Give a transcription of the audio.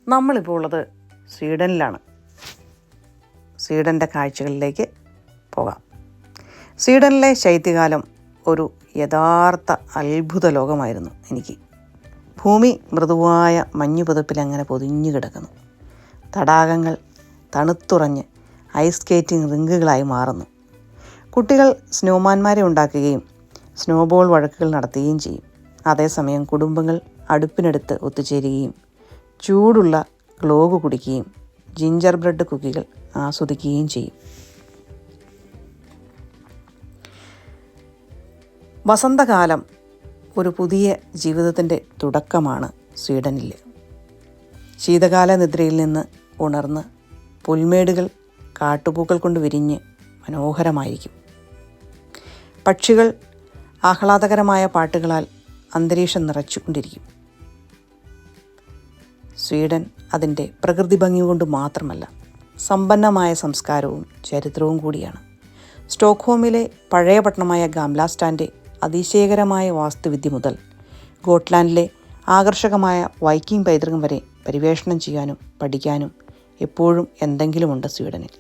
നമ്മളിപ്പോൾ ഉള്ളത് സ്വീഡനിലാണ്. സ്വീഡൻ്റെ കാഴ്ചകളിലേക്ക് പോകാം. സ്വീഡനിലെ ശൈത്യകാലം ഒരു യഥാർത്ഥ അത്ഭുത ലോകമായിരുന്നു എനിക്ക്. ഭൂമി മൃദുവായ മഞ്ഞുപുതപ്പിൽ അങ്ങനെ പൊതിഞ്ഞു കിടക്കുന്നു. തടാകങ്ങൾ തണുത്തുറഞ്ഞ് ഐസ് സ്കേറ്റിംഗ് റിങ്കുകളായി മാറുന്നു. കുട്ടികൾ സ്നോമാൻമാരെ ഉണ്ടാക്കുകയും സ്നോബോൾ വഴക്കുകൾ നടത്തുകയും ചെയ്യും. അതേസമയം കുടുംബങ്ങൾ അടുപ്പിനടുത്ത് ഒത്തുചേരുകയും ചൂടുള്ള ഗ്ലോഗ് കുടിക്കുകയും ജിഞ്ചർ ബ്രെഡ് കുക്കികൾ ആസ്വദിക്കുകയും ചെയ്യും. വസന്തകാലം ഒരു പുതിയ ജീവിതത്തിൻ്റെ തുടക്കമാണ് സ്വീഡനിൽ. ശീതകാല നിദ്രയിൽ നിന്ന് ഉണർന്ന് പുൽമേടുകൾ കാട്ടുപൂക്കൾ കൊണ്ട് വിരിഞ്ഞ് മനോഹരമായിരിക്കും. പക്ഷികൾ ആഹ്ലാദകരമായ പാട്ടുകളാൽ അന്തരീക്ഷം നിറച്ചുകൊണ്ടിരിക്കും. സ്വീഡൻ അതിൻ്റെ പ്രകൃതി ഭംഗി കൊണ്ട് മാത്രമല്ല, സമ്പന്നമായ സംസ്കാരവും ചരിത്രവും കൂടിയാണ്. സ്റ്റോക്ക്ഹോമിലെ പഴയ പട്ടണമായ ഗാംലാസ്റ്റാൻ്റെ അതിശയകരമായ വാസ്തുവിദ്യ മുതൽ ഗോട്ട്ലാൻഡിലെ ആകർഷകമായ വൈക്കിംഗ് പൈതൃകം വരെ പരിവേഷണം ചെയ്യാനും പഠിക്കാനും എപ്പോഴും എന്തെങ്കിലുമുണ്ട് സ്വീഡനിൽ.